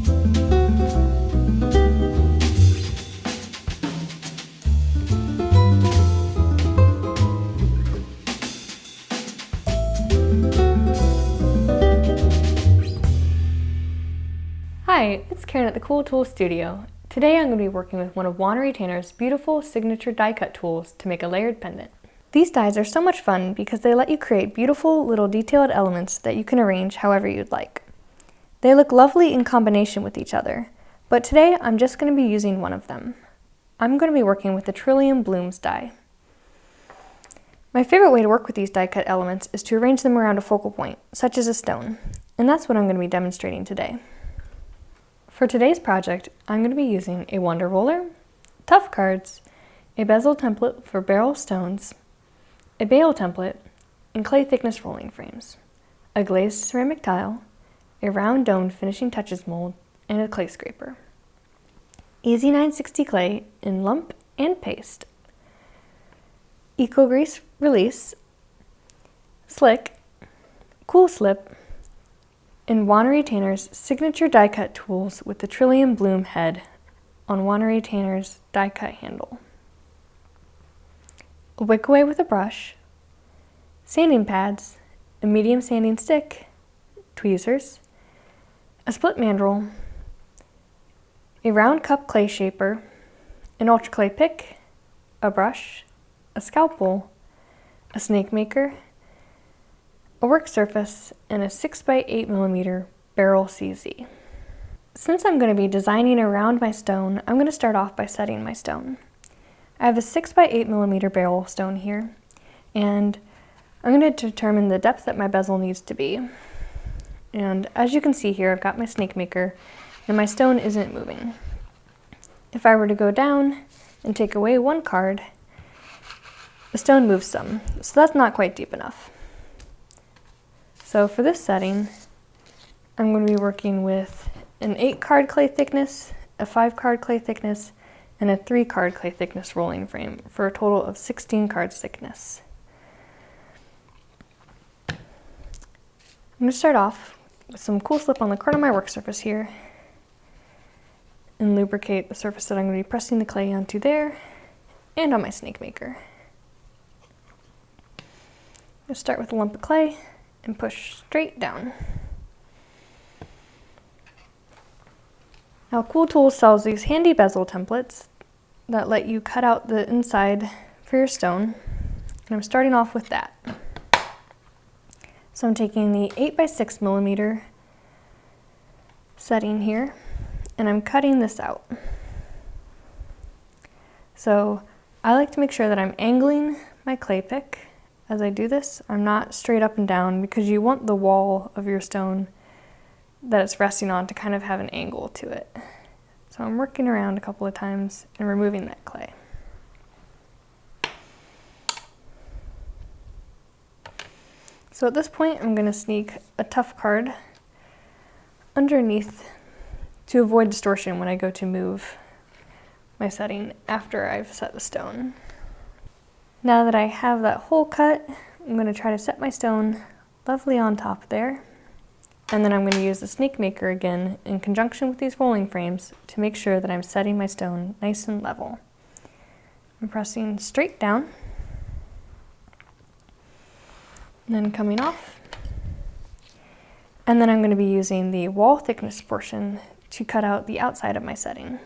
Hi, it's Karen at the Cool Tools Studio. Today I'm going to be working with one of Wanaree Tanner's beautiful signature die cut tools to make a layered pendant. These dies are so much fun because they let you create beautiful little detailed elements that you can arrange however you'd like. They look lovely in combination with each other, but today I'm just going to be using one of them. I'm going to be working with the Trillium Blooms die. My favorite way to work with these die cut elements is to arrange them around a focal point, such as a stone, and that's what I'm going to be demonstrating today. For today's project, I'm going to be using a Wonder Roller, Tough Cards, a bezel template for barrel stones, a bale template, and clay thickness rolling frames, a glazed ceramic tile, a round domed finishing touches mold, and a clay scraper. Easy 960 clay in lump and paste, Eco Grease Release, Slick, Cool Slip, and Wanaree Tanner's signature die cut tools with the Trillium Bloom head on Wanaree Tanner's die cut handle. A wick away with a brush, sanding pads, a medium sanding stick, tweezers, a split mandrel, a round cup clay shaper, an ultra clay pick, a brush, a scalpel, a snake maker, a work surface, and a 6x8mm barrel CZ. Since I'm going to be designing around my stone, I'm going to start off by setting my stone. I have a 6x8mm barrel stone here, and I'm going to determine the depth that my bezel needs to be. And as you can see here, I've got my snake maker, and my stone isn't moving. If I were to go down and take away one card, the stone moves some, so that's not quite deep enough. So for this setting, I'm going to be working with an 8-card clay thickness, a 5-card clay thickness, and a 3-card clay thickness rolling frame for a total of 16 cards thickness. I'm going to start off with some Cool Slip on the corner of my work surface here and lubricate the surface that I'm going to be pressing the clay onto there and on my snake maker. I'm going to start with a lump of clay and push straight down. Now Cool Tools sells these handy bezel templates that let you cut out the inside for your stone, and I'm starting off with that. So I'm taking the 8x6mm setting here, and I'm cutting this out. So I like to make sure that I'm angling my clay pick as I do this. I'm not straight up and down because you want the wall of your stone that it's resting on to kind of have an angle to it. So I'm working around a couple of times and removing that clay. So at this point, I'm going to sneak a tough card underneath to avoid distortion when I go to move my setting after I've set the stone. Now that I have that hole cut, I'm going to try to set my stone lovely on top there. And then I'm going to use the snake maker again in conjunction with these rolling frames to make sure that I'm setting my stone nice and level. I'm pressing straight down, and then coming off. And then I'm going to be using the wall thickness portion to cut out the outside of my setting.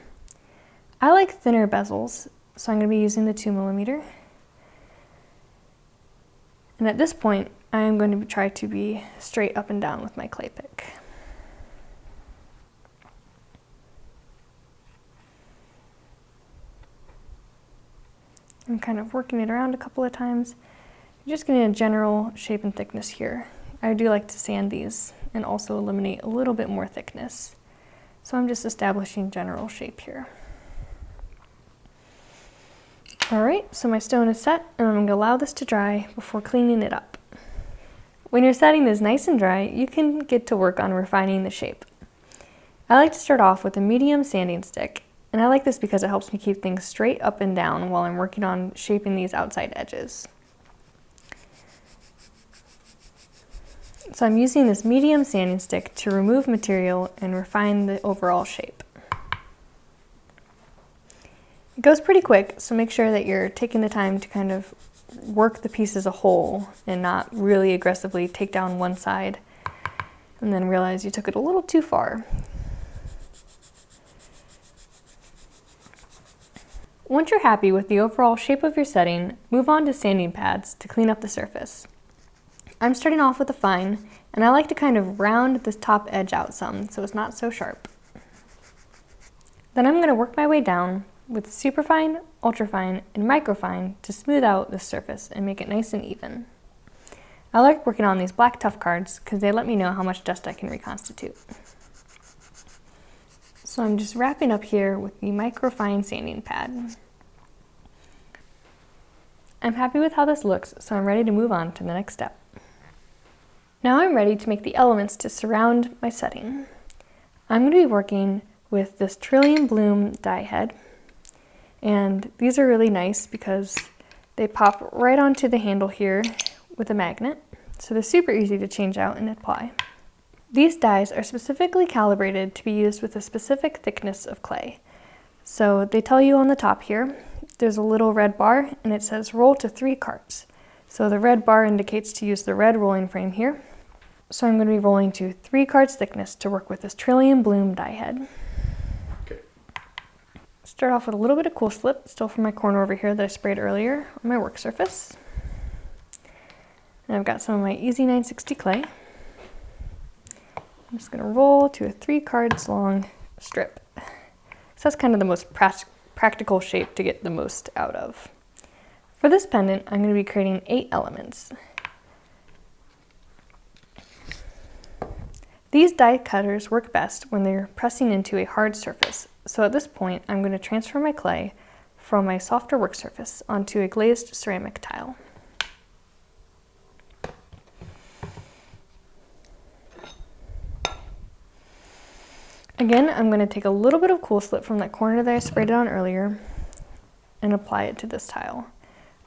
I like thinner bezels, so I'm going to be using the 2mm. And at this point, I am going to try to be straight up and down with my clay pick. I'm kind of working it around a couple of times. I'm just getting a general shape and thickness here. I do like to sand these and also eliminate a little bit more thickness. So I'm just establishing general shape here. Alright, so my stone is set, and I'm going to allow this to dry before cleaning it up. When your setting is nice and dry, you can get to work on refining the shape. I like to start off with a medium sanding stick, and I like this because it helps me keep things straight up and down while I'm working on shaping these outside edges. So I'm using this medium sanding stick to remove material and refine the overall shape. It goes pretty quick, so make sure that you're taking the time to kind of work the piece as a whole and not really aggressively take down one side and then realize you took it a little too far. Once you're happy with the overall shape of your setting, move on to sanding pads to clean up the surface. I'm starting off with a fine, and I like to kind of round this top edge out some so it's not so sharp. Then I'm going to work my way down with superfine, ultrafine, and microfine to smooth out this surface and make it nice and even. I like working on these black tough cards because they let me know how much dust I can reconstitute. So I'm just wrapping up here with the microfine sanding pad. I'm happy with how this looks, so I'm ready to move on to the next step. Now I'm ready to make the elements to surround my setting. I'm going to be working with this Trillium Bloom die head. And these are really nice because they pop right onto the handle here with a magnet, so they're super easy to change out and apply. These dies are specifically calibrated to be used with a specific thickness of clay. So they tell you on the top here, there's a little red bar and it says roll to 3 carts. So the red bar indicates to use the red rolling frame here. So I'm going to be rolling to 3 carts thickness to work with this Trillium Bloom die head. Start off with a little bit of cool slip, still from my corner over here that I sprayed earlier on my work surface. And I've got some of my Easy 960 clay. I'm just going to roll to a 3 cards long strip. So that's kind of the most practical shape to get the most out of. For this pendant, I'm going to be creating 8 elements. These die cutters work best when they're pressing into a hard surface. So at this point, I'm going to transfer my clay from my softer work surface onto a glazed ceramic tile. Again, I'm going to take a little bit of cool slip from that corner that I sprayed it on earlier and apply it to this tile.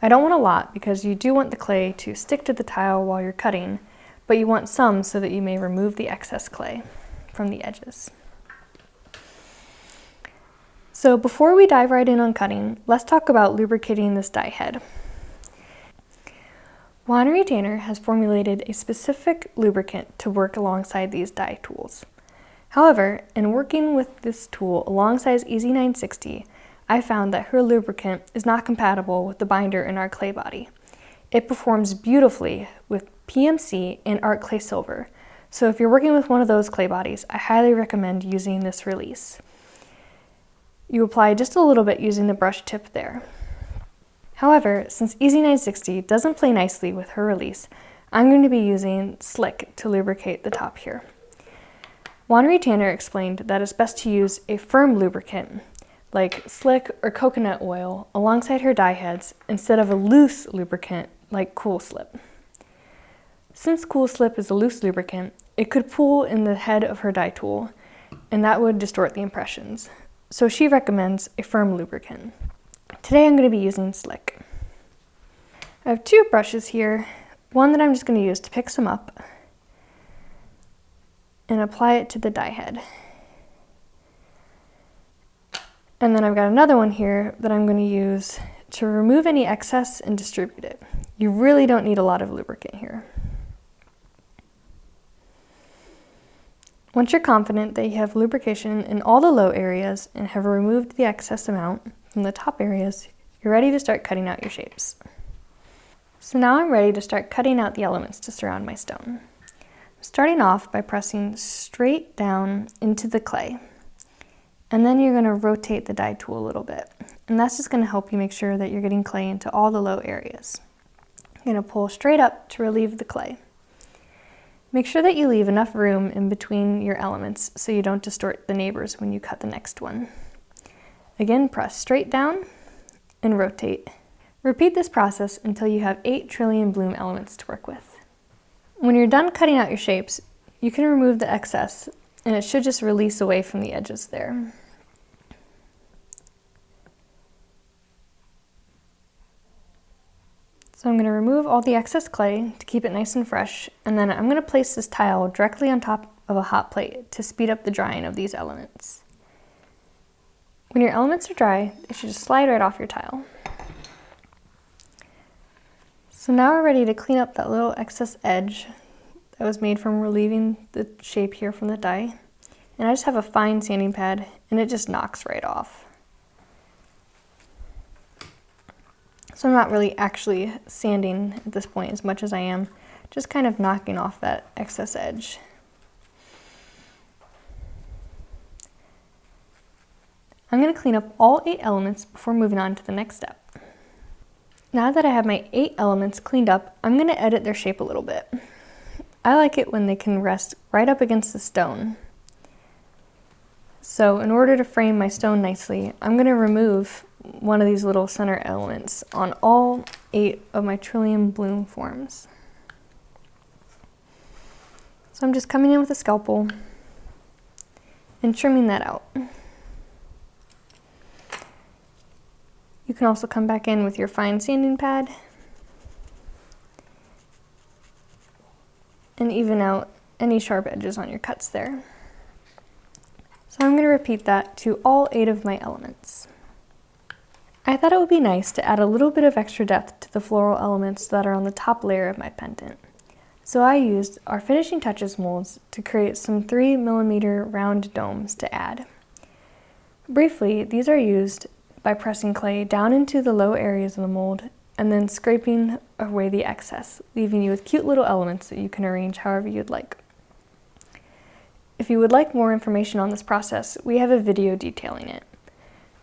I don't want a lot because you do want the clay to stick to the tile while you're cutting, but you want some so that you may remove the excess clay from the edges. So before we dive right in on cutting, let's talk about lubricating this die head. Wanaree Tanner has formulated a specific lubricant to work alongside these die tools. However, in working with this tool alongside Easy 960, I found that her lubricant is not compatible with the binder in our clay body. It performs beautifully with PMC and art clay silver, so if you're working with one of those clay bodies, I highly recommend using this release. You apply just a little bit using the brush tip there. However, since Easy 960 doesn't play nicely with her release, I'm going to be using Slick to lubricate the top here. Wanaree Tanner explained that it's best to use a firm lubricant, like Slick or coconut oil, alongside her die heads instead of a loose lubricant like Cool Slip. Since Cool Slip is a loose lubricant, it could pool in the head of her die tool, and that would distort the impressions. So she recommends a firm lubricant. Today I'm going to be using Slick. I have 2 brushes here, one that I'm just going to use to pick some up and apply it to the die head. And then I've got another one here that I'm going to use to remove any excess and distribute it. You really don't need a lot of lubricant here. Once you're confident that you have lubrication in all the low areas and have removed the excess amount from the top areas, you're ready to start cutting out your shapes. So now I'm ready to start cutting out the elements to surround my stone. I'm starting off by pressing straight down into the clay. And then you're going to rotate the die tool a little bit. And that's just going to help you make sure that you're getting clay into all the low areas. You're going to pull straight up to relieve the clay. Make sure that you leave enough room in between your elements so you don't distort the neighbors when you cut the next one. Again, press straight down and rotate. Repeat this process until you have 8 Trillium Bloom elements to work with. When you're done cutting out your shapes, you can remove the excess and it should just release away from the edges there. So I'm going to remove all the excess clay to keep it nice and fresh, and then I'm going to place this tile directly on top of a hot plate to speed up the drying of these elements. When your elements are dry, they should just slide right off your tile. So now we're ready to clean up that little excess edge that was made from relieving the shape here from the die. And I just have a fine sanding pad, and it just knocks right off. So I'm not really actually sanding at this point as much as I am just kind of knocking off that excess edge. I'm going to clean up all 8 elements before moving on to the next step. Now that I have my 8 elements cleaned up, I'm going to edit their shape a little bit. I like it when they can rest right up against the stone. So in order to frame my stone nicely, I'm going to remove one of these little center elements on all 8 of my Trillium bloom forms. So I'm just coming in with a scalpel and trimming that out. You can also come back in with your fine sanding pad and even out any sharp edges on your cuts there. So I'm going to repeat that to all 8 of my elements. I thought it would be nice to add a little bit of extra depth to the floral elements that are on the top layer of my pendant. So I used our Finishing Touches molds to create some 3mm round domes to add. Briefly, these are used by pressing clay down into the low areas of the mold and then scraping away the excess, leaving you with cute little elements that you can arrange however you'd like. If you would like more information on this process, we have a video detailing it.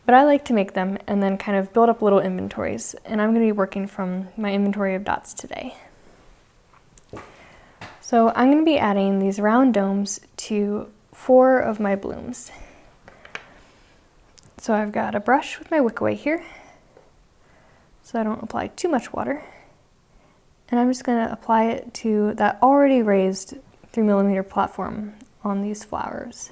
But I like to make them and then kind of build up little inventories, and I'm going to be working from my inventory of dots today. So I'm going to be adding these round domes to 4 of my blooms. So I've got a brush with my wick away here, so I don't apply too much water. And I'm just going to apply it to that already raised 3mm platform on these flowers.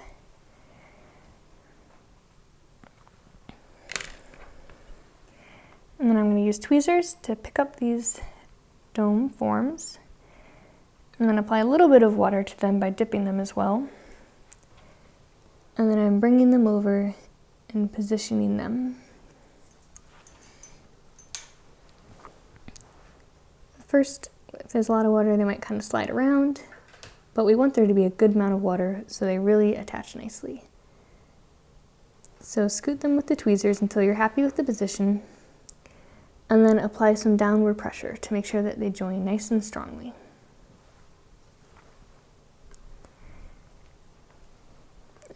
And then I'm going to use tweezers to pick up these dome forms, and then apply a little bit of water to them by dipping them as well. And then I'm bringing them over and positioning them. First, if there's a lot of water, they might kind of slide around, but we want there to be a good amount of water so they really attach nicely. So scoot them with the tweezers until you're happy with the position, and then apply some downward pressure to make sure that they join nice and strongly.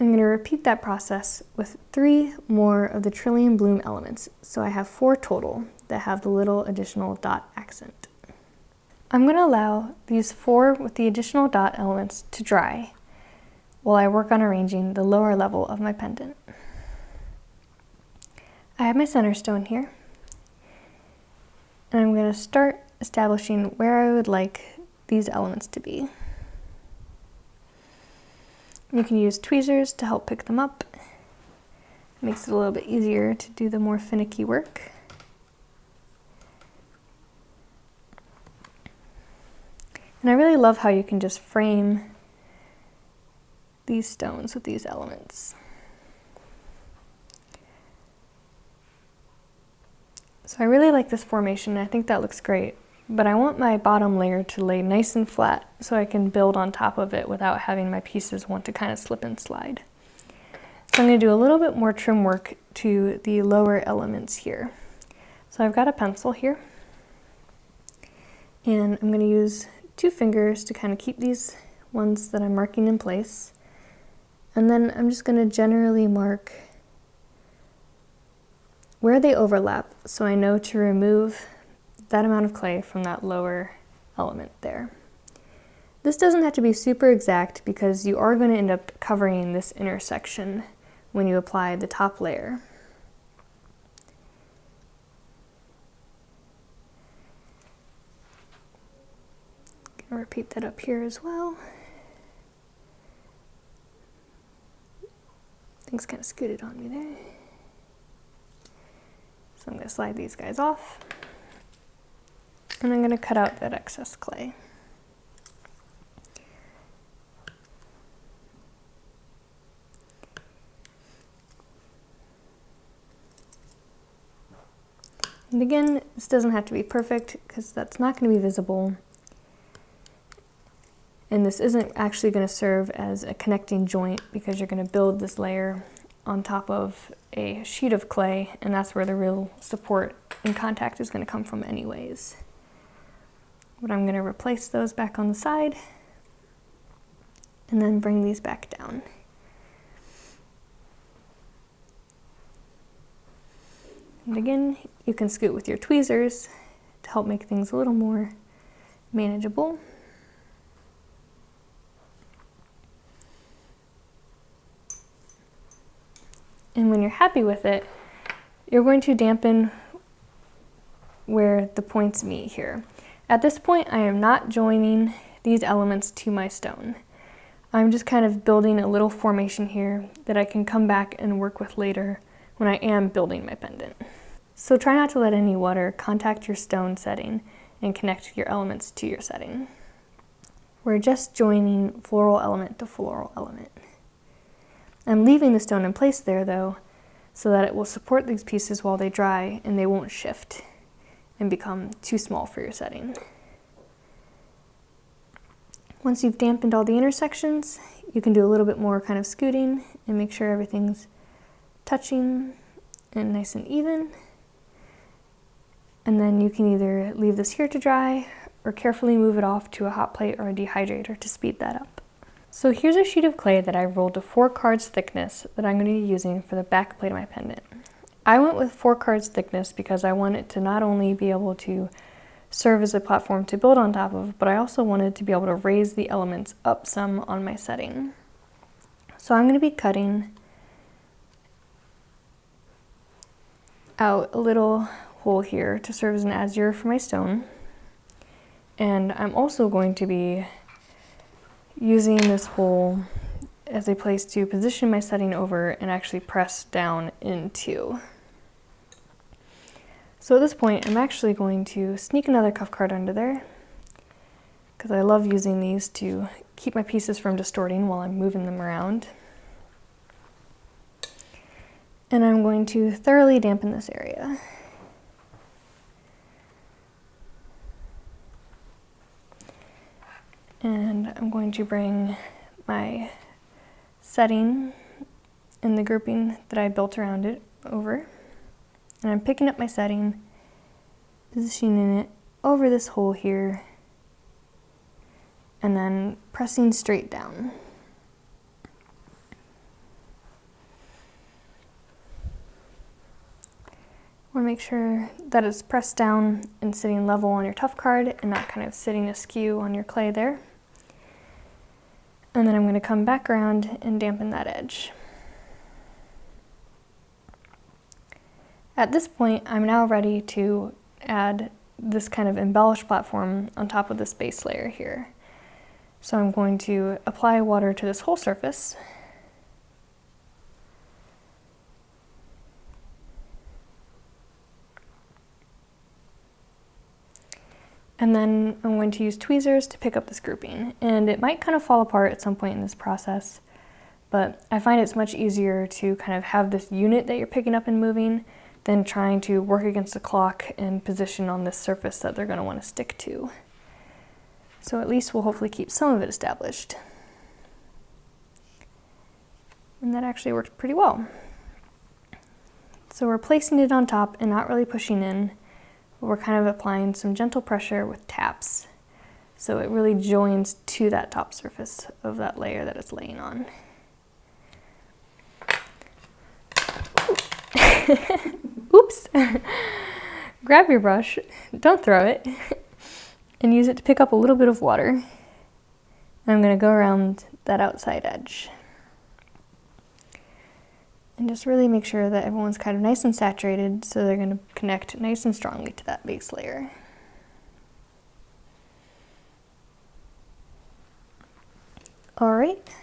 I'm going to repeat that process with 3 more of the Trillium bloom elements, so I have 4 total that have the little additional dot accent. I'm going to allow these 4 with the additional dot elements to dry while I work on arranging the lower level of my pendant. I have my center stone here, and I'm going to start establishing where I would like these elements to be. You can use tweezers to help pick them up. It makes it a little bit easier to do the more finicky work. And I really love how you can just frame these stones with these elements. So I really like this formation, and I think that looks great, but I want my bottom layer to lay nice and flat so I can build on top of it without having my pieces want to kind of slip and slide. So I'm going to do a little bit more trim work to the lower elements here. So I've got a pencil here, and I'm going to use 2 fingers to kind of keep these ones that I'm marking in place, and then I'm just going to generally mark where they overlap so I know to remove that amount of clay from that lower element there. This doesn't have to be super exact because you are going to end up covering this intersection when you apply the top layer. Gonna repeat that up here as well. Things kind of scooted on me there. So I'm going to slide these guys off. And I'm going to cut out that excess clay. And again, this doesn't have to be perfect because that's not going to be visible. And this isn't actually going to serve as a connecting joint because you're going to build this layer on top of a sheet of clay, and that's where the real support and contact is going to come from anyways. But I'm going to replace those back on the side and then bring these back down. And again, you can scoot with your tweezers to help make things a little more manageable. And when you're happy with it, you're going to dampen where the points meet here. At this point, I am not joining these elements to my stone. I'm just kind of building a little formation here that I can come back and work with later when I am building my pendant. So try not to let any water contact your stone setting and connect your elements to your setting. We're just joining floral element to floral element. I'm leaving the stone in place there though, so that it will support these pieces while they dry and they won't shift and become too small for your setting. Once you've dampened all the intersections, you can do a little bit more kind of scooting and make sure everything's touching and nice and even. And then you can either leave this here to dry or carefully move it off to a hot plate or a dehydrator to speed that up. So here's a sheet of clay that I rolled to 4 cards thickness that I'm going to be using for the back plate of my pendant. I went with 4 cards thickness because I wanted to not only be able to serve as a platform to build on top of, but I also wanted to be able to raise the elements up some on my setting. So I'm going to be cutting out a little hole here to serve as an azure for my stone. And I'm also going to be using this hole as a place to position my setting over and actually press down into. So at this point, I'm actually going to sneak another cuff card under there because I love using these to keep my pieces from distorting while I'm moving them around. And I'm going to thoroughly dampen this area. And I'm going to bring my setting and the grouping that I built around it over. And I'm picking up my setting, positioning it over this hole here, and then pressing straight down. I want to make sure that it's pressed down and sitting level on your tough card and not kind of sitting askew on your clay there. And then I'm going to come back around and dampen that edge. At this point, I'm now ready to add this kind of embellished platform on top of this base layer here. So I'm going to apply water to this whole surface. And then I'm going to use tweezers to pick up this grouping. And it might kind of fall apart at some point in this process, but I find it's much easier to kind of have this unit that you're picking up and moving than trying to work against the clock and position on this surface that they're going to want to stick to. So at least we'll hopefully keep some of it established. And that actually worked pretty well. So we're placing it on top and not really pushing in. We're kind of applying some gentle pressure with taps so it really joins to that top surface of that layer that it's laying on. Oops! Grab your brush, don't throw it, and use it to pick up a little bit of water. I'm going to go around that outside edge. And just really make sure that everyone's kind of nice and saturated so they're going to connect nice and strongly to that base layer. Alright,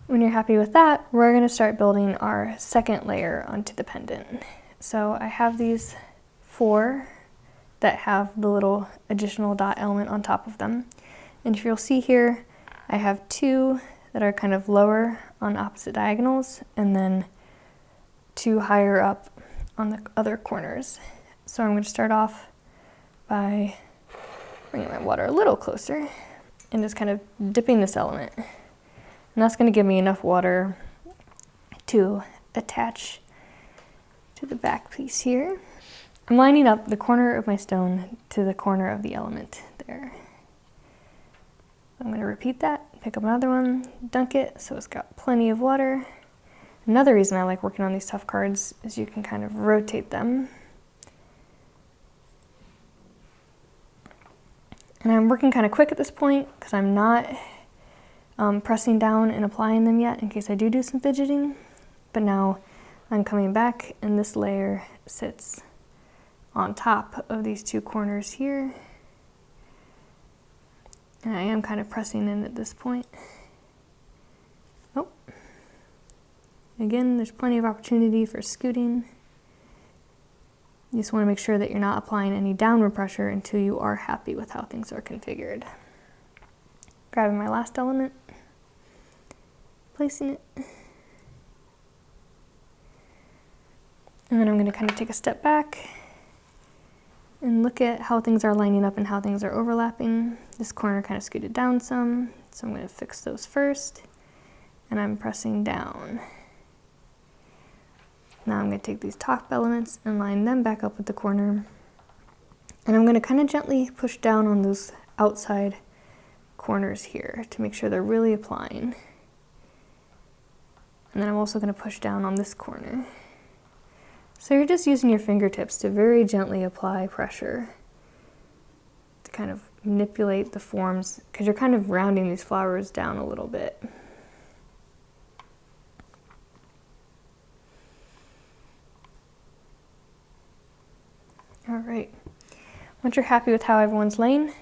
when you're happy with that, we're going to start building our second layer onto the pendant. So I have these 4 that have the little additional dot element on top of them. And if you'll see here, I have two that are kind of lower on opposite diagonals and then two higher up on the other corners. So I'm going to start off by bringing my water a little closer and just kind of dipping this element. And that's going to give me enough water to attach to the back piece here. I'm lining up the corner of my stone to the corner of the element there. I'm going to repeat that, pick up another one, dunk it so it's got plenty of water. Another reason I like working on these tough cards is you can kind of rotate them. And I'm working kind of quick at this point because I'm not pressing down and applying them yet in case I do some fidgeting. But now I'm coming back and this layer sits on top of these two corners here. And I am kind of pressing in at this point. Oh. Again, there's plenty of opportunity for scooting. You just want to make sure that you're not applying any downward pressure until you are happy with how things are configured. Grabbing my last element, placing it. And then I'm going to kind of take a step back and look at how things are lining up and how things are overlapping. This corner kind of scooted down some, so I'm going to fix those first. And I'm pressing down. Now I'm going to take these top elements and line them back up with the corner. And I'm going to kind of gently push down on those outside corners here to make sure they're really applying. And then I'm also going to push down on this corner. So you're just using your fingertips to very gently apply pressure to kind of manipulate the forms because you're kind of rounding these flowers down a little bit. All right, once you're happy with how everyone's laying, I'm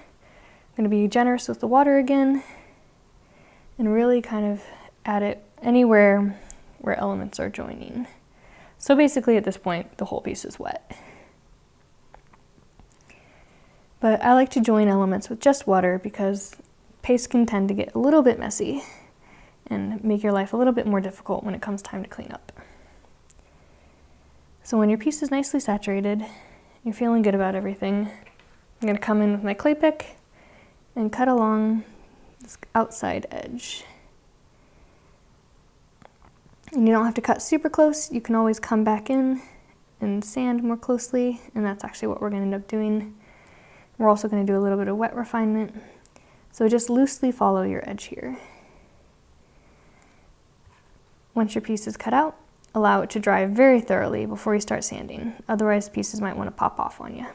going to be generous with the water again and really kind of add it anywhere where elements are joining. So basically at this point, the whole piece is wet. But I like to join elements with just water because paste can tend to get a little bit messy and make your life a little bit more difficult when it comes time to clean up. So when your piece is nicely saturated, you're feeling good about everything, I'm going to come in with my clay pick and cut along this outside edge. And you don't have to cut super close, you can always come back in and sand more closely, and that's actually what we're going to end up doing. We're also going to do a little bit of wet refinement, so just loosely follow your edge here. Once your piece is cut out, allow it to dry very thoroughly before you start sanding, otherwise pieces might want to pop off on you.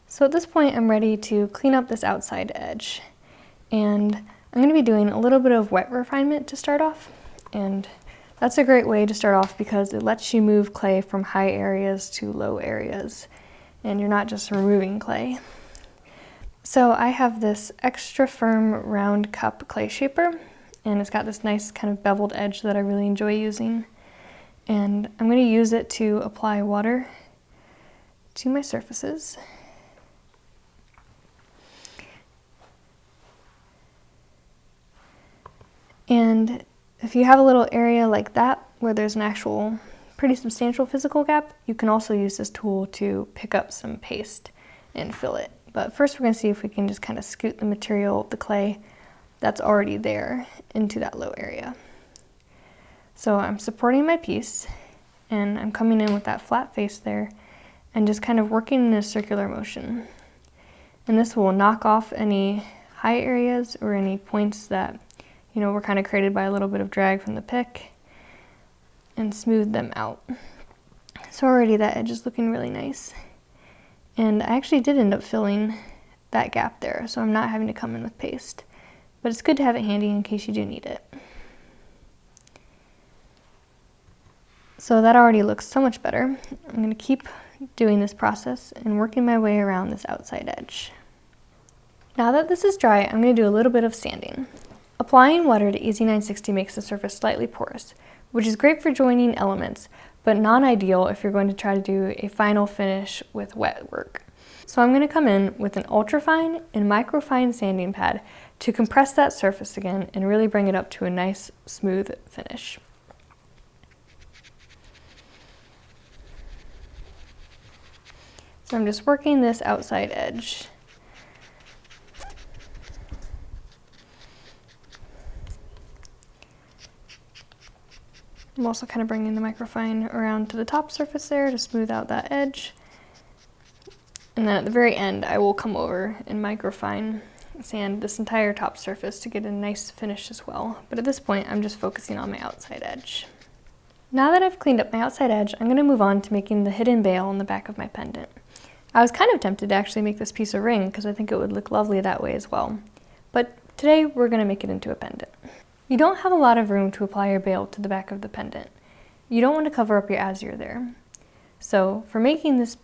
So at this point I'm ready to clean up this outside edge, and I'm going to be doing a little bit of wet refinement to start off. And that's a great way to start off because it lets you move clay from high areas to low areas, and you're not just removing clay. So I have this extra firm round cup clay shaper, and it's got this nice kind of beveled edge that I really enjoy using. And I'm going to use it to apply water to my surfaces. And if you have a little area like that where there's an actual pretty substantial physical gap, you can also use this tool to pick up some paste and fill it. But first we're going to see if we can just kind of scoot the material, the clay that's already there, into that low area. So I'm supporting my piece and I'm coming in with that flat face there and just kind of working in a circular motion. And this will knock off any high areas or any points that were kind of created by a little bit of drag from the pick and smooth them out. So already that edge is looking really nice. And I actually did end up filling that gap there, so I'm not having to come in with paste. But it's good to have it handy in case you do need it. So that already looks so much better. I'm going to keep doing this process and working my way around this outside edge. Now that this is dry, I'm going to do a little bit of sanding. Applying water to EZ960 makes the surface slightly porous, which is great for joining elements, but non-ideal if you're going to try to do a final finish with wet work. So I'm going to come in with an ultrafine and microfine sanding pad to compress that surface again and really bring it up to a nice smooth finish. So I'm just working this outside edge. I'm also kind of bringing the microfine around to the top surface there to smooth out that edge. And then at the very end, I will come over and microfine sand this entire top surface to get a nice finish as well. But at this point, I'm just focusing on my outside edge. Now that I've cleaned up my outside edge, I'm going to move on to making the hidden bail on the back of my pendant. I was kind of tempted to actually make this piece a ring because I think it would look lovely that way as well. But today, we're going to make it into a pendant. You don't have a lot of room to apply your bail to the back of the pendant. You don't want to cover up your azure there. So for making this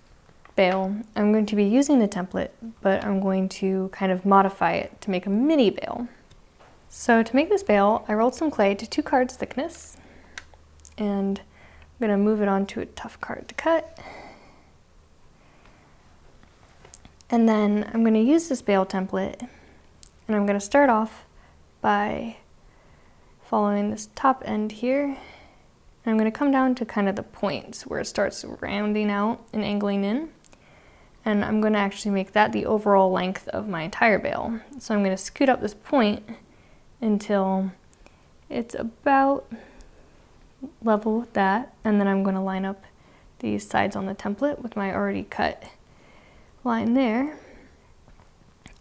bail, I'm going to be using the template, but I'm going to kind of modify it to make a mini bail. So to make this bail, I rolled some clay to 2 cards thickness, and I'm going to move it onto a tough card to cut. And then I'm going to use this bail template, and I'm going to start off by following this top end here, and I'm going to come down to kind of the points where it starts rounding out and angling in, and I'm going to actually make that the overall length of my entire bail. So I'm going to scoot up this point until it's about level with that, and then I'm going to line up these sides on the template with my already cut line there,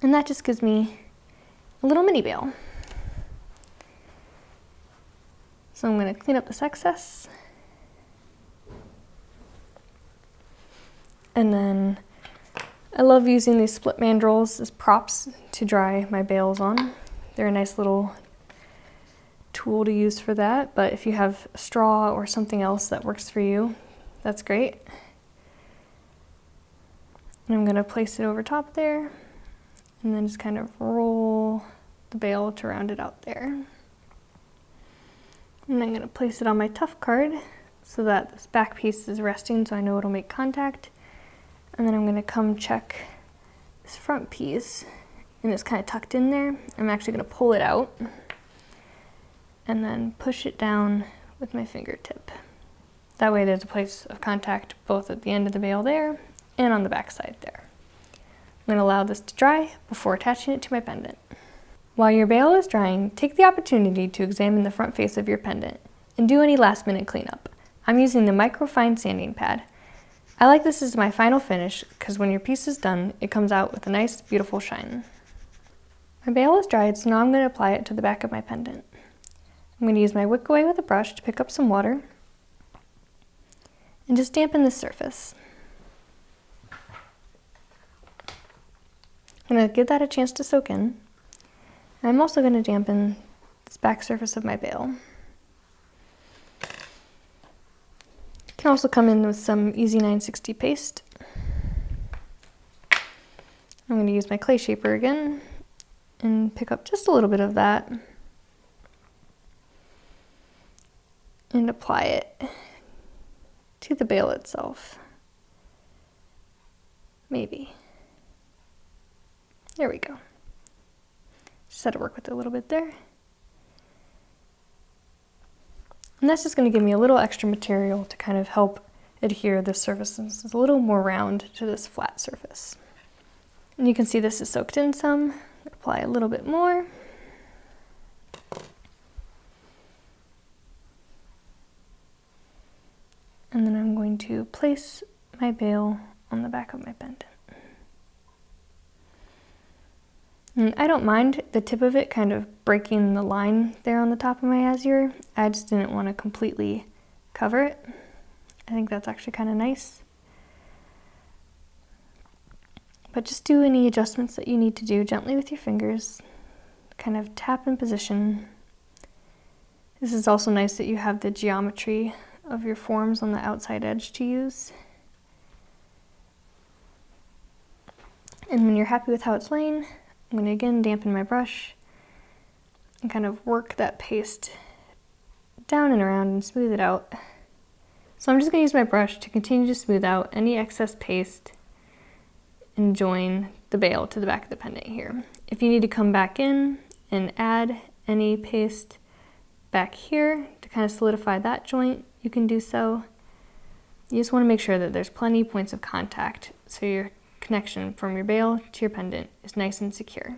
and that just gives me a little mini bail. So I'm going to clean up this excess, and then I love using these split mandrels as props to dry my bails on. They're a nice little tool to use for that, but if you have straw or something else that works for you, that's great. And I'm going to place it over top there, and then just kind of roll the bail to round it out there. And I'm going to place it on my tough card so that this back piece is resting so I know it'll make contact. And then I'm going to come check this front piece, and it's kind of tucked in there. I'm actually going to pull it out and then push it down with my fingertip. That way there's a place of contact both at the end of the bail there and on the back side there. I'm going to allow this to dry before attaching it to my pendant. While your bail is drying, take the opportunity to examine the front face of your pendant and do any last-minute cleanup. I'm using the microfine sanding pad. I like this as my final finish because when your piece is done, it comes out with a nice, beautiful shine. My bail is dried, so now I'm going to apply it to the back of my pendant. I'm going to use my wick away with a brush to pick up some water and just dampen this surface. I'm going to give that a chance to soak in. And I'm also going to dampen this back surface of my bail. You can also come in with some Easy 960 paste. I'm going to use my clay shaper again and pick up just a little bit of that and apply it to the bail itself. Maybe. There we go. Just had to work with it a little bit there. And that's just going to give me a little extra material to kind of help adhere this surface. It's a little more round to this flat surface. And you can see this is soaked in some. Apply a little bit more. And then I'm going to place my bail on the back of my pendant. And I don't mind the tip of it kind of breaking the line there on the top of my azure. I just didn't want to completely cover it. I think that's actually kind of nice. But just do any adjustments that you need to do gently with your fingers. Kind of tap in position. This is also nice that you have the geometry of your forms on the outside edge to use. And when you're happy with how it's laying, I'm going to again dampen my brush and kind of work that paste down and around and smooth it out So I'm just going to use my brush to continue to smooth out any excess paste and join the bail to the back of the pendant here. If you need to come back in and add any paste back here to kind of solidify that joint, you can do so. You just want to make sure that there's plenty of points of contact so your connection from your bail to your pendant is nice and secure.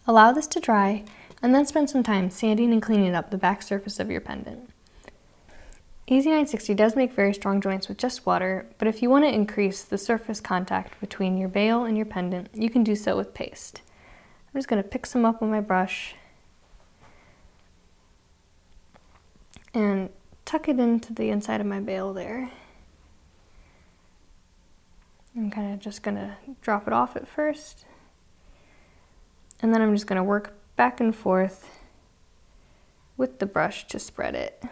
Allow this to dry and then spend some time sanding and cleaning up the back surface of your pendant. Easy 960 does make very strong joints with just water, but if you want to increase the surface contact between your bail and your pendant, you can do so with paste. I'm just going to pick some up on my brush and tuck it into the inside of my bail there. I'm kind of just going to drop it off at first, and then I'm just going to work back and forth with the brush to spread it.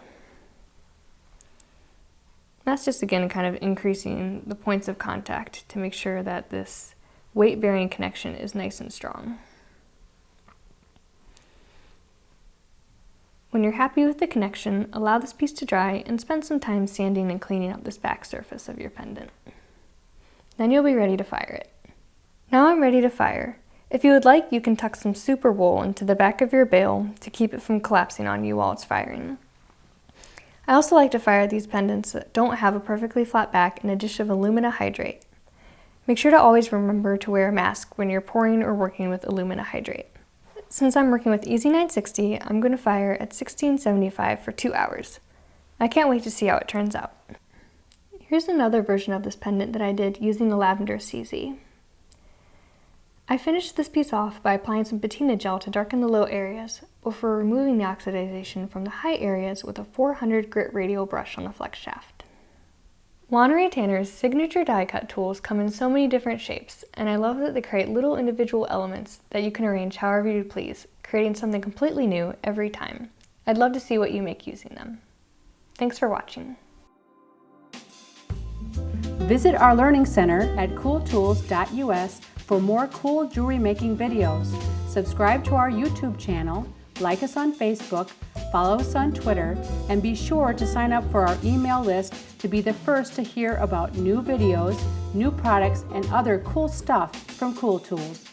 That's just, again, kind of increasing the points of contact to make sure that this weight-bearing connection is nice and strong. When you're happy with the connection, allow this piece to dry and spend some time sanding and cleaning up this back surface of your pendant. Then you'll be ready to fire it. Now I'm ready to fire. If you would like, you can tuck some super wool into the back of your bail to keep it from collapsing on you while it's firing. I also like to fire these pendants that don't have a perfectly flat back in a dish of alumina hydrate. Make sure to always remember to wear a mask when you're pouring or working with alumina hydrate. Since I'm working with Easy 960, I'm going to fire at 1675 for 2 hours. I can't wait to see how it turns out. Here's another version of this pendant that I did using the lavender CZ. I finished this piece off by applying some patina gel to darken the low areas before removing the oxidization from the high areas with a 400 grit radial brush on the flex shaft. Wanaree Tanner's signature die cut tools come in so many different shapes, and I love that they create little individual elements that you can arrange however you please, creating something completely new every time. I'd love to see what you make using them. Thanks for watching. Visit our Learning Center at cooltools.us for more cool jewelry making videos. Subscribe to our YouTube channel, like us on Facebook, follow us on Twitter, and be sure to sign up for our email list to be the first to hear about new videos, new products, and other cool stuff from Cool Tools.